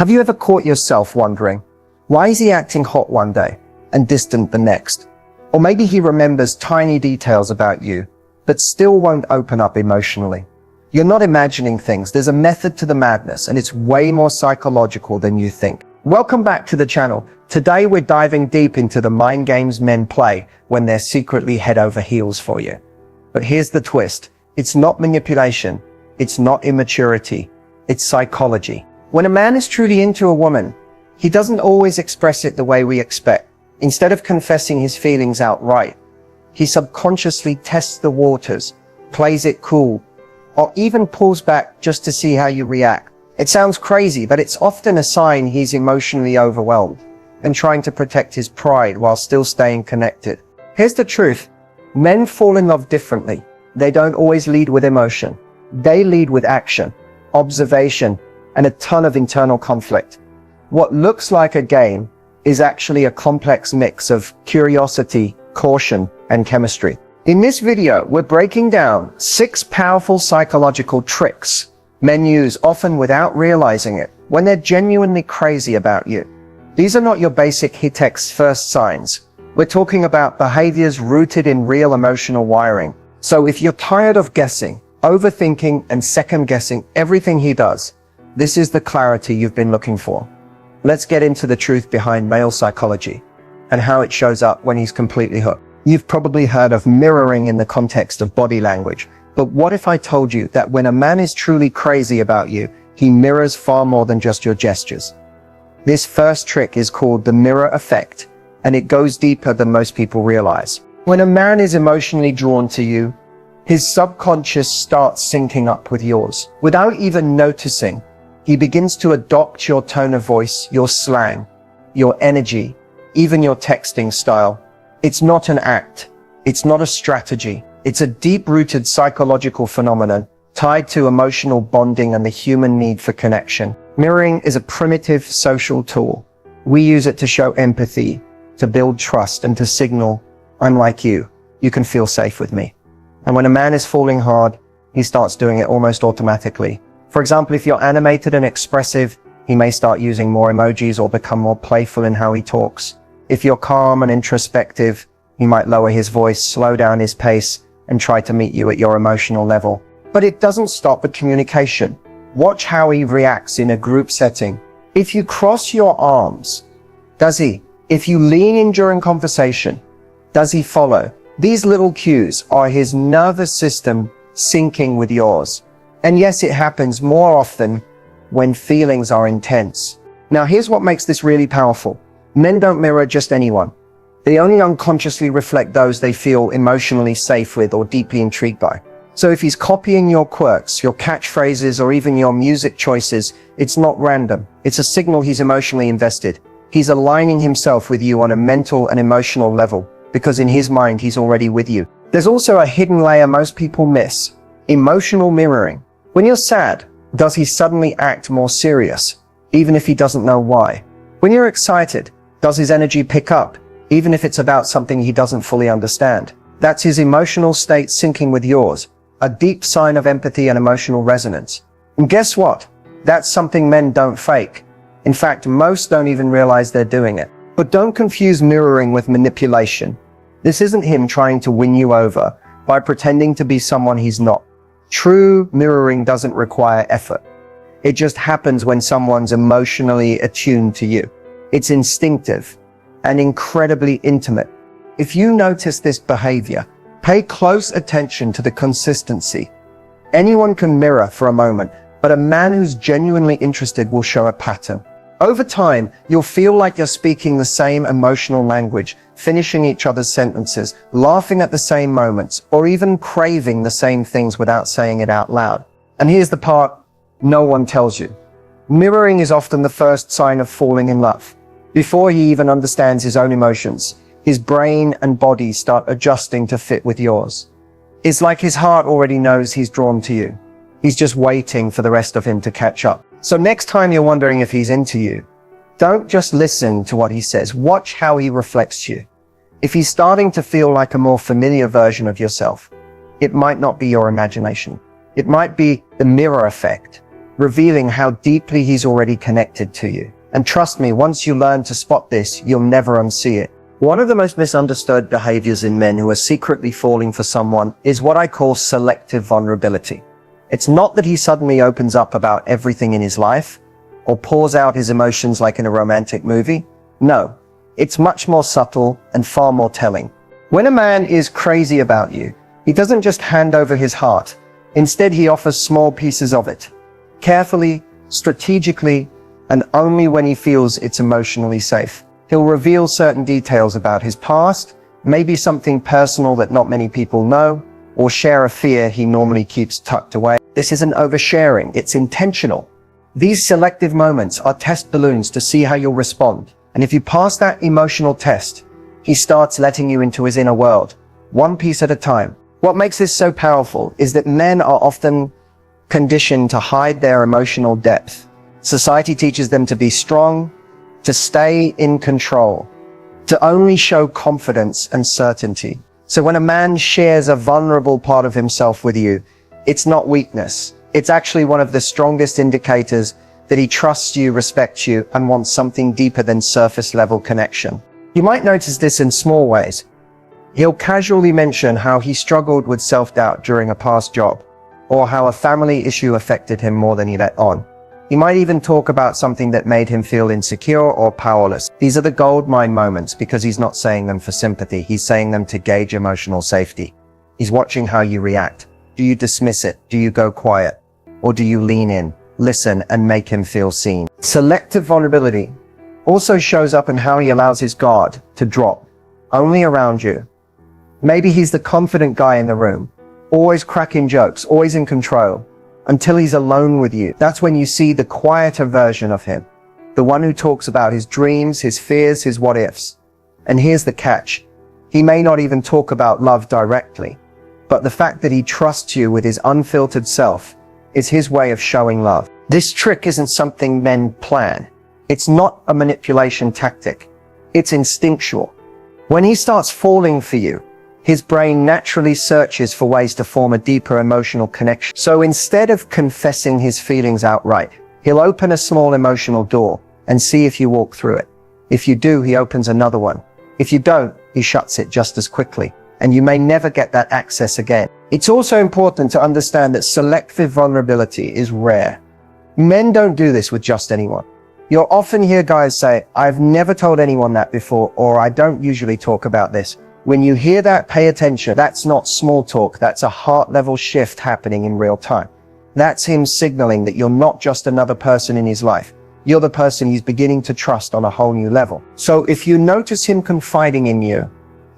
Have you ever caught yourself wondering, why is he acting hot one day and distant the next? Or maybe he remembers tiny details about you, but still won't open up emotionally. You're not imagining things. There's a method to the madness, and it's way more psychological than you think. Welcome back to the channel. Today we're diving deep into the mind games men play when they're secretly head over heels for you. But here's the twist. It's not manipulation. It's not immaturity. It's psychology. When a man is truly into a woman, he doesn't always express it the way we expect. Instead of confessing his feelings outright, he subconsciously tests the waters, plays it cool, or even pulls back just to see how you react. It sounds crazy, but it's often a sign he's emotionally overwhelmed and trying to protect his pride while still staying connected. Here's the truth. Men fall in love differently. They don't always lead with emotion. They lead with action, observation, and a ton of internal conflict. What looks like a game is actually a complex mix of curiosity, caution, and chemistry. In this video, we're breaking down 6 powerful psychological tricks men use, often without realizing it, when they're genuinely crazy about you. These are not your basic hit-X first signs. We're talking about behaviors rooted in real emotional wiring. So if you're tired of guessing, overthinking, and second-guessing everything he does, this is the clarity you've been looking for. Let's get into the truth behind male psychology and how it shows up when he's completely hooked. You've probably heard of mirroring in the context of body language, but what if I told you that when a man is truly crazy about you, he mirrors far more than just your gestures? This first trick is called the mirror effect, and it goes deeper than most people realize. When a man is emotionally drawn to you, his subconscious starts syncing up with yours. Without even noticing, he begins to adopt your tone of voice, your slang, your energy, even your texting style. It's not an act. It's not a strategy. It's a deep-rooted psychological phenomenon tied to emotional bonding and the human need for connection. Mirroring is a primitive social tool. We use it to show empathy, to build trust, and to signal, I'm like you. You can feel safe with me. And when a man is falling hard, he starts doing it almost automatically. For example, if you're animated and expressive, he may start using more emojis or become more playful in how he talks. If you're calm and introspective, he might lower his voice, slow down his pace, and try to meet you at your emotional level. But it doesn't stop at communication. Watch how he reacts in a group setting. If you cross your arms, does he? If you lean in during conversation, does he follow? These little cues are his nervous system syncing with yours. And yes, it happens more often when feelings are intense. Now, here's what makes this really powerful. Men don't mirror just anyone. They only unconsciously reflect those they feel emotionally safe with or deeply intrigued by. So if he's copying your quirks, your catchphrases, or even your music choices, it's not random. It's a signal he's emotionally invested. He's aligning himself with you on a mental and emotional level, because in his mind, he's already with you. There's also a hidden layer most people miss: emotional mirroring. When you're sad, does he suddenly act more serious, even if he doesn't know why? When you're excited, does his energy pick up, even if it's about something he doesn't fully understand? That's his emotional state syncing with yours, a deep sign of empathy and emotional resonance. And guess what? That's something men don't fake. In fact, most don't even realize they're doing it. But don't confuse mirroring with manipulation. This isn't him trying to win you over by pretending to be someone he's not. True mirroring doesn't require effort. It just happens when someone's emotionally attuned to you. It's instinctive and incredibly intimate. If you notice this behavior, pay close attention to the consistency. Anyone can mirror for a moment, but a man who's genuinely interested will show a pattern. Over time, you'll feel like you're speaking the same emotional language, finishing each other's sentences, laughing at the same moments, or even craving the same things without saying it out loud. And here's the part no one tells you. Mirroring is often the first sign of falling in love. Before he even understands his own emotions, his brain and body start adjusting to fit with yours. It's like his heart already knows he's drawn to you. He's just waiting for the rest of him to catch up. So next time you're wondering if he's into you, don't just listen to what he says. Watch how he reflects you. If he's starting to feel like a more familiar version of yourself, it might not be your imagination. It might be the mirror effect. revealing how deeply he's already connected to you. And trust me, once you learn to spot this, you'll never unsee it. One of the most misunderstood behaviors in men who are secretly falling for someone is what I call selective vulnerability. It's not that he suddenly opens up about everything in his life or pours out his emotions like in a romantic movie. No, it's much more subtle and far more telling. When a man is crazy about you, he doesn't just hand over his heart. Instead, he offers small pieces of it, carefully, strategically, and only when he feels it's emotionally safe. He'll reveal certain details about his past, maybe something personal that not many people know, or share a fear he normally keeps tucked away. This isn't oversharing, it's intentional. These selective moments are test balloons to see how you'll respond. And if you pass that emotional test, he starts letting you into his inner world, one piece at a time. What makes this so powerful is that men are often conditioned to hide their emotional depth. Society teaches them to be strong, to stay in control, to only show confidence and certainty. So when a man shares a vulnerable part of himself with you, it's not weakness. It's actually one of the strongest indicators that he trusts you, respects you, and wants something deeper than surface level connection. You might notice this in small ways. He'll casually mention how he struggled with self-doubt during a past job, or how a family issue affected him more than he let on. He might even talk about something that made him feel insecure or powerless. These are the goldmine moments because he's not saying them for sympathy. He's saying them to gauge emotional safety. He's watching how you react. Do you dismiss it? Do you go quiet? Or do you lean in, listen, and make him feel seen? Selective vulnerability also shows up in how he allows his guard to drop, only around you. Maybe he's the confident guy in the room, always cracking jokes, always in control, until he's alone with you. That's when you see the quieter version of him, the one who talks about his dreams, his fears, his what ifs. And here's the catch. He may not even talk about love directly, but the fact that he trusts you with his unfiltered self is his way of showing love. This trick isn't something men plan. It's not a manipulation tactic. It's instinctual. When he starts falling for you, his brain naturally searches for ways to form a deeper emotional connection. So instead of confessing his feelings outright, he'll open a small emotional door and see if you walk through it. If you do, he opens another one. If you don't, he shuts it just as quickly, and you may never get that access again. It's also important to understand that selective vulnerability is rare. Men don't do this with just anyone. You'll often hear guys say, "I've never told anyone that before," or "I don't usually talk about this." When you hear that, pay attention. That's not small talk. That's a heart-level shift happening in real time. That's him signaling that you're not just another person in his life. You're the person he's beginning to trust on a whole new level. So if you notice him confiding in you,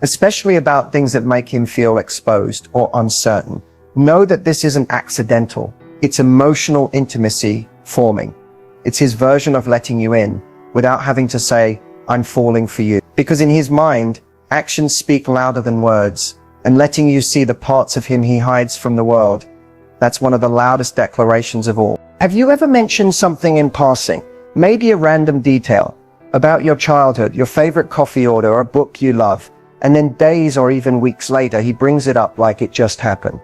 especially about things that make him feel exposed or uncertain, know that this isn't accidental. It's emotional intimacy forming. It's his version of letting you in without having to say, "I'm falling for you." Because in his mind, actions speak louder than words, and letting you see the parts of him he hides from the world, that's one of the loudest declarations of all. Have you ever mentioned something in passing, maybe a random detail, about your childhood, your favorite coffee order, or a book you love, and then days or even weeks later, he brings it up like it just happened?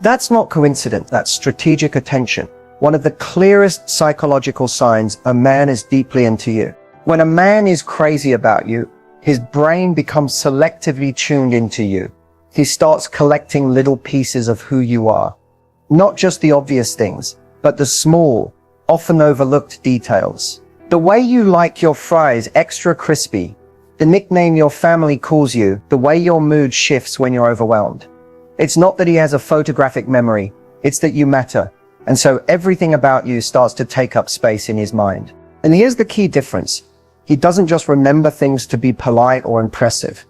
That's not coincidence, that's strategic attention. One of the clearest psychological signs a man is deeply into you. When a man is crazy about you, his brain becomes selectively tuned into you. He starts collecting little pieces of who you are. Not just the obvious things, but the small, often overlooked details. The way you like your fries extra crispy, the nickname your family calls you, the way your mood shifts when you're overwhelmed. It's not that he has a photographic memory, it's that you matter. And so everything about you starts to take up space in his mind. And here's the key difference. He doesn't just remember things to be polite or impressive.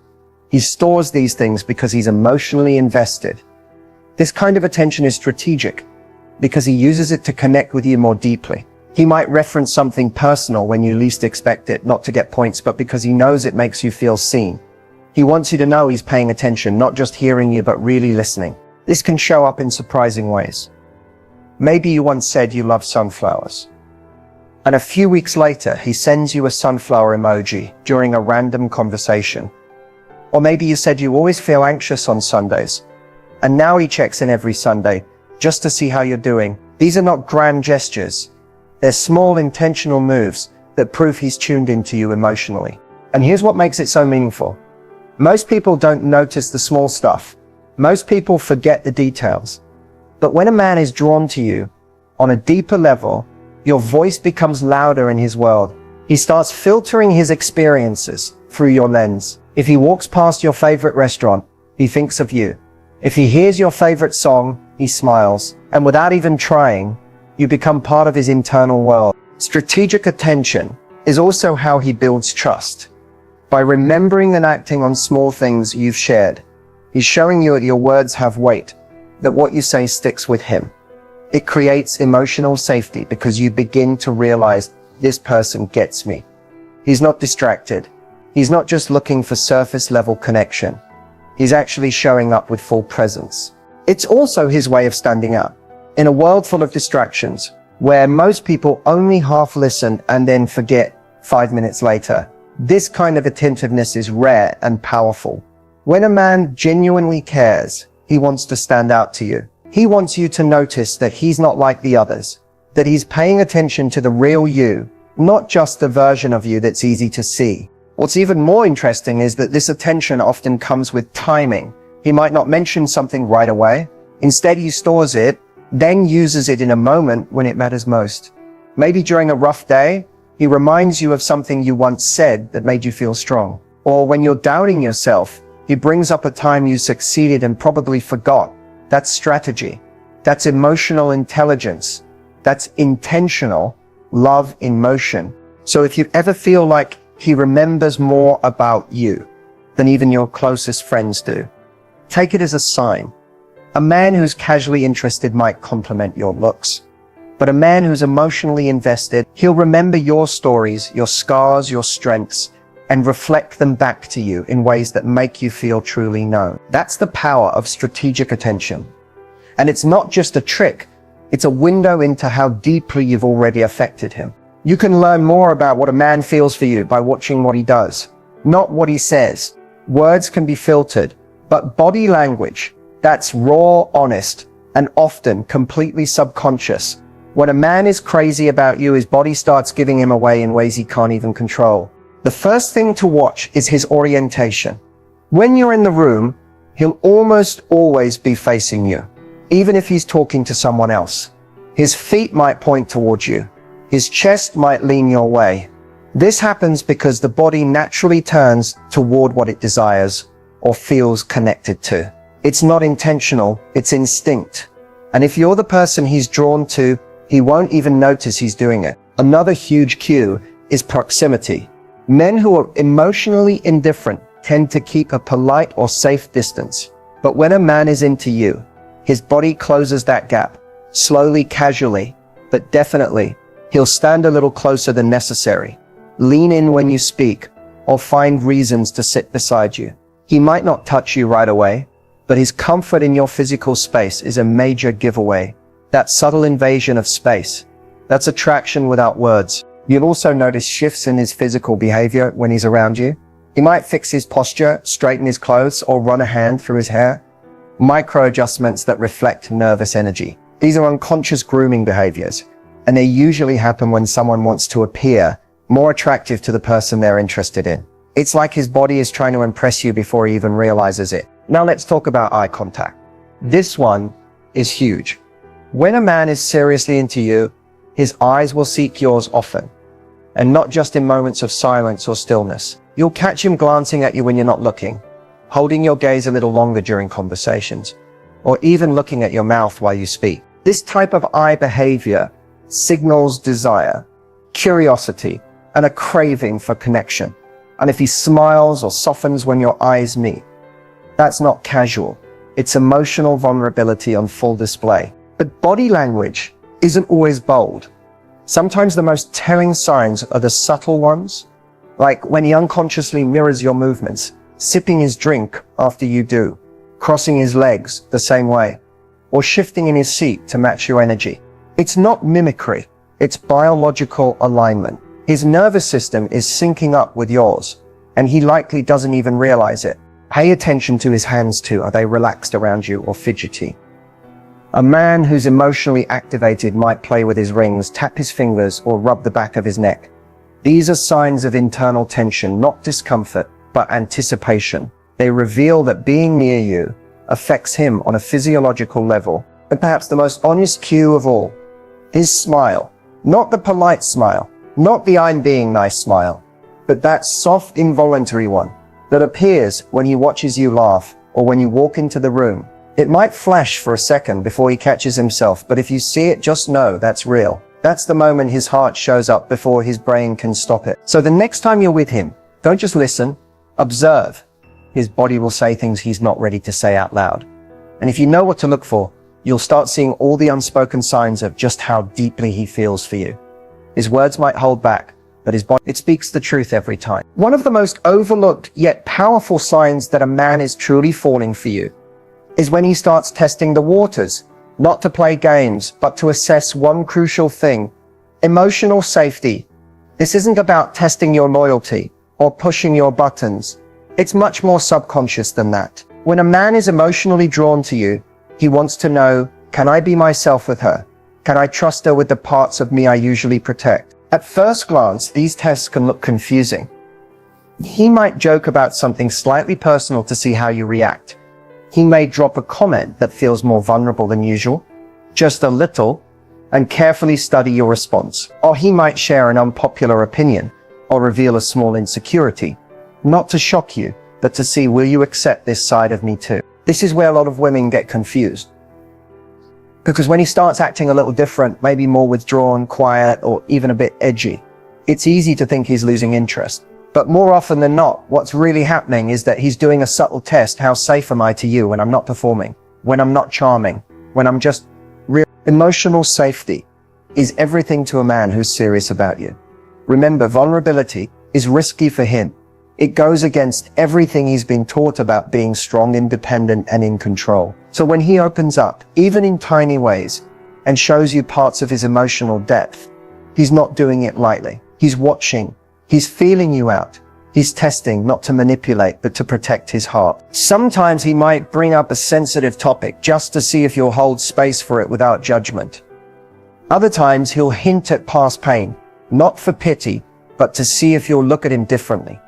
He stores these things because he's emotionally invested. This kind of attention is strategic because he uses it to connect with you more deeply. He might reference something personal when you least expect it, not to get points, but because he knows it makes you feel seen. He wants you to know he's paying attention, not just hearing you, but really listening. This can show up in surprising ways. Maybe you once said you love sunflowers, and a few weeks later, he sends you a sunflower emoji during a random conversation. Or maybe you said you always feel anxious on Sundays, and now he checks in every Sunday just to see how you're doing, These are not grand gestures. They're small intentional moves that prove he's tuned into you emotionally. And here's what makes it so meaningful. Most people don't notice the small stuff. Most people forget the details. But when a man is drawn to you on a deeper level, your voice becomes louder in his world. He starts filtering his experiences through your lens. If he walks past your favorite restaurant, he thinks of you. If he hears your favorite song, he smiles. And without even trying, you become part of his internal world. Strategic attention is also how he builds trust. By remembering and acting on small things you've shared, he's showing you that your words have weight, that what you say sticks with him. It creates emotional safety because you begin to realize this person gets me. He's not distracted. He's not just looking for surface level connection. He's actually showing up with full presence. It's also his way of standing out. In a world full of distractions, where most people only half listen and then forget 5 minutes later, this kind of attentiveness is rare and powerful. When a man genuinely cares, he wants to stand out to you. He wants you to notice that he's not like the others, that he's paying attention to the real you, not just the version of you that's easy to see. What's even more interesting is that this attention often comes with timing. He might not mention something right away. Instead, he stores it, then uses it in a moment when it matters most. Maybe during a rough day, he reminds you of something you once said that made you feel strong. Or when you're doubting yourself, he brings up a time you succeeded and probably forgot. That's strategy. That's emotional intelligence. That's intentional love in motion. So if you ever feel like he remembers more about you than even your closest friends do, take it as a sign. A man who's casually interested might compliment your looks, but a man who's emotionally invested, he'll remember your stories, your scars, your strengths, and reflect them back to you in ways that make you feel truly known. That's the power of strategic attention. And it's not just a trick, it's a window into how deeply you've already affected him. You can learn more about what a man feels for you by watching what he does, not what he says. Words can be filtered, but body language, that's raw, honest, and often completely subconscious. When a man is crazy about you, his body starts giving him away in ways he can't even control. The first thing to watch is his orientation. When you're in the room, he'll almost always be facing you, even if he's talking to someone else. His feet might point towards you. His chest might lean your way. This happens because the body naturally turns toward what it desires or feels connected to. It's not intentional, it's instinct. And if you're the person he's drawn to, he won't even notice he's doing it. Another huge cue is proximity. Men who are emotionally indifferent tend to keep a polite or safe distance. But when a man is into you, his body closes that gap, slowly, casually, but definitely. He'll stand a little closer than necessary, lean in when you speak, or find reasons to sit beside you. He might not touch you right away, but his comfort in your physical space is a major giveaway. That subtle invasion of space, that's attraction without words. You'll also notice shifts in his physical behavior when he's around you. He might fix his posture, straighten his clothes, or run a hand through his hair. Micro adjustments that reflect nervous energy. These are unconscious grooming behaviors, and they usually happen when someone wants to appear more attractive to the person they're interested in. It's like his body is trying to impress you before he even realizes it. Now let's talk about eye contact. This one is huge. When a man is seriously into you, his eyes will seek yours often, and not just in moments of silence or stillness. You'll catch him glancing at you when you're not looking, holding your gaze a little longer during conversations, or even looking at your mouth while you speak. This type of eye behavior signals desire, curiosity, and a craving for connection. And if he smiles or softens when your eyes meet, that's not casual. It's emotional vulnerability on full display. But body language isn't always bold. Sometimes the most telling signs are the subtle ones, like when he unconsciously mirrors your movements, sipping his drink after you do, crossing his legs the same way, or shifting in his seat to match your energy. It's not mimicry, it's biological alignment. His nervous system is syncing up with yours, and he likely doesn't even realize it. Pay attention to his hands too. Are they relaxed around you or fidgety? A man who's emotionally activated might play with his rings, tap his fingers, or rub the back of his neck. These are signs of internal tension, not discomfort, but anticipation. They reveal that being near you affects him on a physiological level. But perhaps the most honest cue of all, his smile. Not the polite smile, not the I'm being nice smile, but that soft, involuntary one that appears when he watches you laugh or when you walk into the room. It might flash for a second before he catches himself, but if you see it, just know that's real. That's the moment his heart shows up before his brain can stop it. So the next time you're with him, don't just listen, observe. His body will say things he's not ready to say out loud. And if you know what to look for, you'll start seeing all the unspoken signs of just how deeply he feels for you. His words might hold back, but his body, it speaks the truth every time. One of the most overlooked yet powerful signs that a man is truly falling for you is when he starts testing the waters, not to play games, but to assess one crucial thing: emotional safety. This isn't about testing your loyalty or pushing your buttons. It's much more subconscious than that. When a man is emotionally drawn to you, he wants to know, can I be myself with her? Can I trust her with the parts of me I usually protect? At first glance, these tests can look confusing. He might joke about something slightly personal to see how you react. He may drop a comment that feels more vulnerable than usual, just a little, and carefully study your response. Or he might share an unpopular opinion or reveal a small insecurity, not to shock you, but to see, will you accept this side of me too? This is where a lot of women get confused. Because when he starts acting a little different, maybe more withdrawn, quiet, or even a bit edgy, it's easy to think he's losing interest. But more often than not, what's really happening is that he's doing a subtle test. How safe am I to you when I'm not performing, when I'm not charming, when I'm just real? Emotional safety is everything to a man who's serious about you. Remember, vulnerability is risky for him. It goes against everything he's been taught about being strong, independent, and in control. So when he opens up, even in tiny ways, and shows you parts of his emotional depth, he's not doing it lightly. He's watching. He's feeling you out. He's testing, not to manipulate, but to protect his heart. Sometimes he might bring up a sensitive topic just to see if you'll hold space for it without judgment. Other times he'll hint at past pain, not for pity, but to see if you'll look at him differently.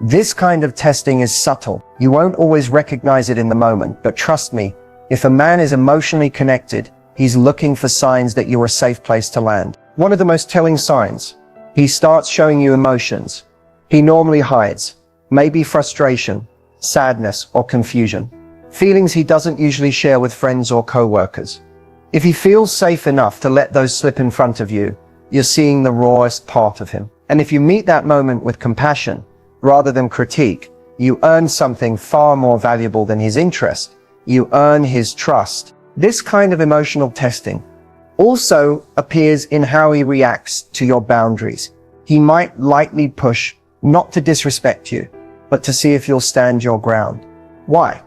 This kind of testing is subtle. You won't always recognize it in the moment, but trust me, if a man is emotionally connected, he's looking for signs that you're a safe place to land. One of the most telling signs, he starts showing you emotions he normally hides, maybe frustration, sadness, or confusion. Feelings he doesn't usually share with friends or co-workers. If he feels safe enough to let those slip in front of you, you're seeing the rawest part of him. And if you meet that moment with compassion, rather than critique, you earn something far more valuable than his interest. You earn his trust. This kind of emotional testing also appears in how he reacts to your boundaries. He might lightly push, not to disrespect you, but to see if you'll stand your ground. Why?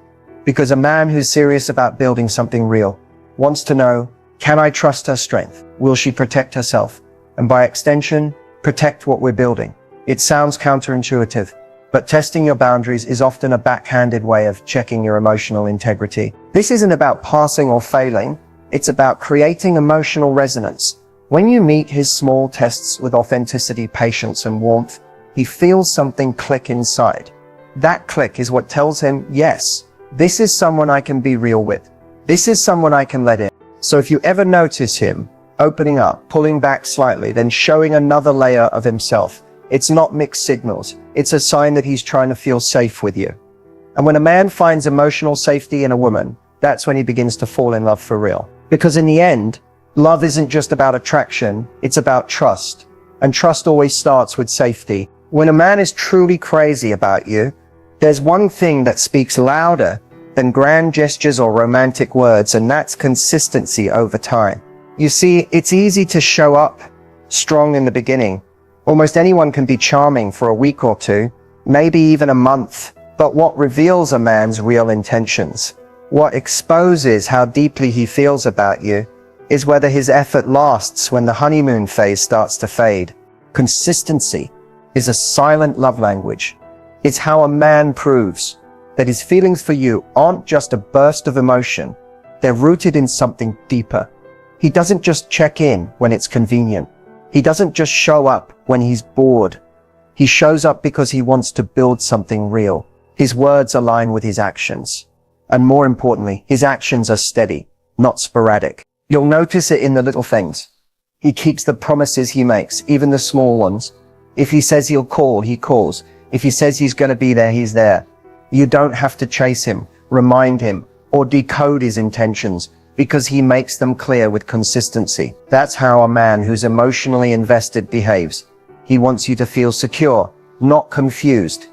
Because a man who's serious about building something real wants to know, can I trust her strength? Will she protect herself? And by extension, protect what we're building. It sounds counterintuitive, but testing your boundaries is often a backhanded way of checking your emotional integrity. This isn't about passing or failing. It's about creating emotional resonance. When you meet his small tests with authenticity, patience, and warmth, he feels something click inside. That click is what tells him, yes, this is someone I can be real with. This is someone I can let in. So if you ever notice him opening up, pulling back slightly, then showing another layer of himself, it's not mixed signals. It's a sign that he's trying to feel safe with you. And when a man finds emotional safety in a woman, that's when he begins to fall in love for real. Because in the end, love isn't just about attraction, it's about trust. And trust always starts with safety. When a man is truly crazy about you, there's one thing that speaks louder than grand gestures or romantic words, and that's consistency over time. You see, it's easy to show up strong in the beginning. Almost anyone can be charming for a week or two, maybe even a month. But what reveals a man's real intentions, what exposes how deeply he feels about you, is whether his effort lasts when the honeymoon phase starts to fade. Consistency is a silent love language. It's how a man proves that his feelings for you aren't just a burst of emotion. They're rooted in something deeper. He doesn't just check in when it's convenient. He doesn't just show up when he's bored. He shows up because he wants to build something real. His words align with his actions. And more importantly, his actions are steady, not sporadic. You'll notice it in the little things. He keeps the promises he makes, even the small ones. If he says he'll call, he calls. If he says he's going to be there, he's there. You don't have to chase him, remind him, or decode his intentions, because he makes them clear with consistency. That's how a man who's emotionally invested behaves. He wants you to feel secure, not confused.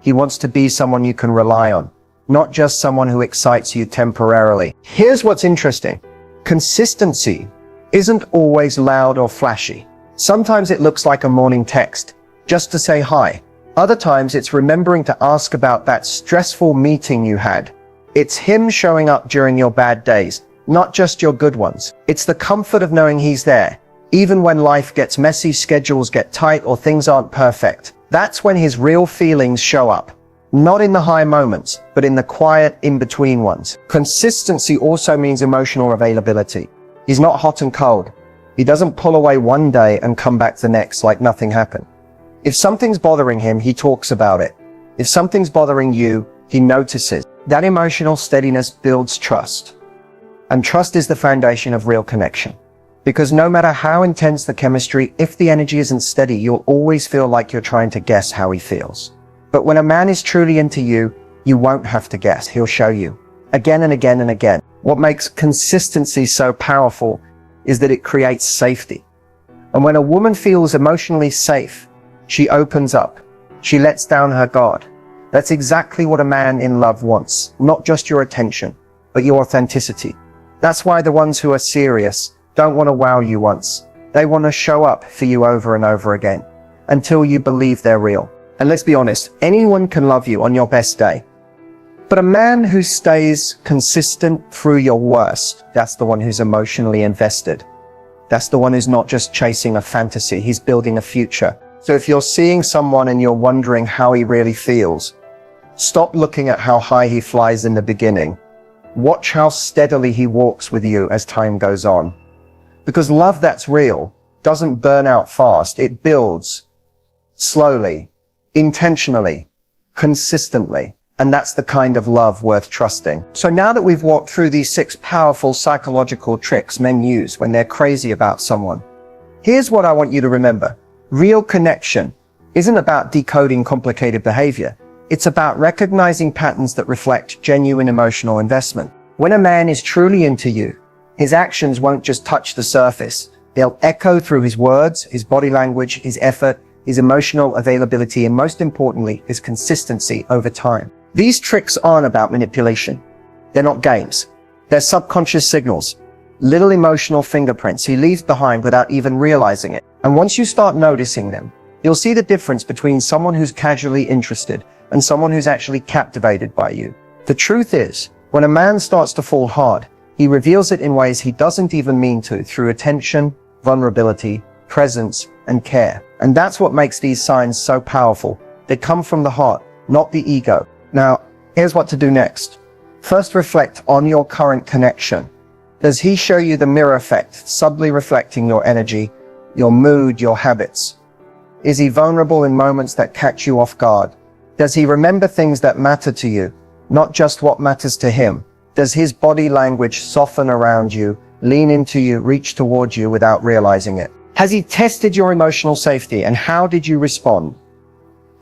He wants to be someone you can rely on, not just someone who excites you temporarily. Here's what's interesting. Consistency isn't always loud or flashy. Sometimes it looks like a morning text, just to say hi. Other times it's remembering to ask about that stressful meeting you had. It's him showing up during your bad days, not just your good ones. It's the comfort of knowing he's there, even when life gets messy, schedules get tight, or things aren't perfect. That's when his real feelings show up. Not in the high moments, but in the quiet, in-between ones. Consistency also means emotional availability. He's not hot and cold. He doesn't pull away one day and come back the next like nothing happened. If something's bothering him, he talks about it. If something's bothering you, he notices. That emotional steadiness builds trust. And trust is the foundation of real connection. Because no matter how intense the chemistry, if the energy isn't steady, you'll always feel like you're trying to guess how he feels. But when a man is truly into you, you won't have to guess. He'll show you. Again and again and again. What makes consistency so powerful is that it creates safety. And when a woman feels emotionally safe, she opens up. She lets down her guard. That's exactly what a man in love wants. Not just your attention, but your authenticity. That's why the ones who are serious don't want to wow you once. They want to show up for you over and over again, until you believe they're real. And let's be honest, anyone can love you on your best day. But a man who stays consistent through your worst, that's the one who's emotionally invested. That's the one who's not just chasing a fantasy, he's building a future. So if you're seeing someone and you're wondering how he really feels, stop looking at how high he flies in the beginning. Watch how steadily he walks with you as time goes on. Because love that's real doesn't burn out fast. It builds slowly, intentionally, consistently. And that's the kind of love worth trusting. So now that we've walked through these 6 powerful psychological tricks men use when they're crazy about someone, here's what I want you to remember. Real connection isn't about decoding complicated behavior. It's about recognizing patterns that reflect genuine emotional investment. When a man is truly into you, his actions won't just touch the surface. They'll echo through his words, his body language, his effort, his emotional availability, and most importantly, his consistency over time. These tricks aren't about manipulation. They're not games. They're subconscious signals, little emotional fingerprints he leaves behind without even realizing it. And once you start noticing them, you'll see the difference between someone who's casually interested and someone who's actually captivated by you. The truth is, when a man starts to fall hard, he reveals it in ways he doesn't even mean to, through attention, vulnerability, presence, and care. And that's what makes these signs so powerful. They come from the heart, not the ego. Now, here's what to do next. First, reflect on your current connection. Does he show you the mirror effect, subtly reflecting your energy, your mood, your habits? Is he vulnerable in moments that catch you off guard? Does he remember things that matter to you, not just what matters to him? Does his body language soften around you, lean into you, reach towards you without realizing it? Has he tested your emotional safety, and how did you respond?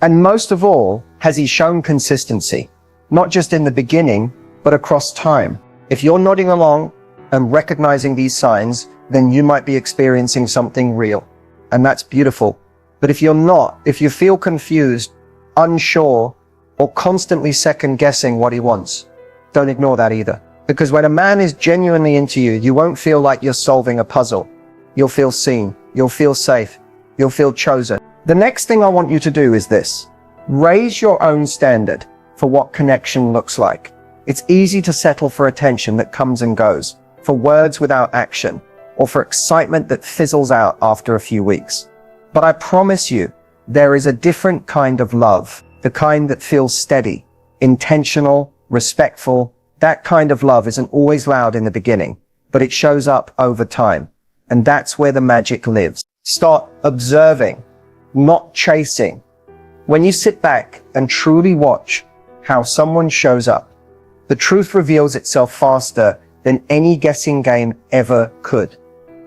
And most of all, has he shown consistency, not just in the beginning, but across time? If you're nodding along and recognizing these signs, then you might be experiencing something real. And that's beautiful. But if you're not, if you feel confused, unsure, or constantly second guessing what he wants, don't ignore that either. Because when a man is genuinely into you, you won't feel like you're solving a puzzle. You'll feel seen. You'll feel safe. You'll feel chosen. The next thing I want you to do is this. Raise your own standard for what connection looks like. It's easy to settle for attention that comes and goes, for words without action, or for excitement that fizzles out after a few weeks. But I promise you, there is a different kind of love, the kind that feels steady, intentional, respectful, That kind of love isn't always loud in the beginning, but it shows up over time. And that's where the magic lives. Start observing, not chasing. When you sit back and truly watch how someone shows up, the truth reveals itself faster than any guessing game ever could.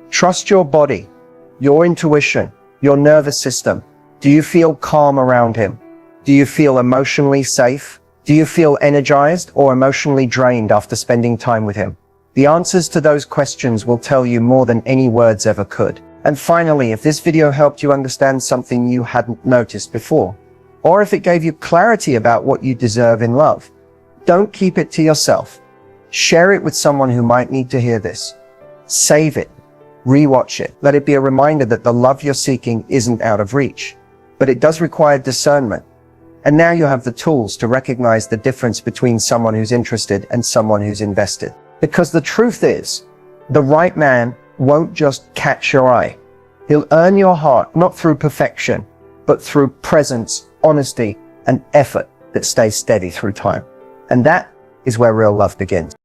Trust your body, your intuition, your nervous system. Do you feel calm around him? Do you feel emotionally safe? Do you feel energized or emotionally drained after spending time with him? The answers to those questions will tell you more than any words ever could. And finally, if this video helped you understand something you hadn't noticed before, or if it gave you clarity about what you deserve in love, don't keep it to yourself. Share it with someone who might need to hear this. Save it. Rewatch it. Let it be a reminder that the love you're seeking isn't out of reach, but it does require discernment. And now you have the tools to recognize the difference between someone who's interested and someone who's invested. Because the truth is, the right man won't just catch your eye. He'll earn your heart, not through perfection, but through presence, honesty, and effort that stays steady through time. And that is where real love begins.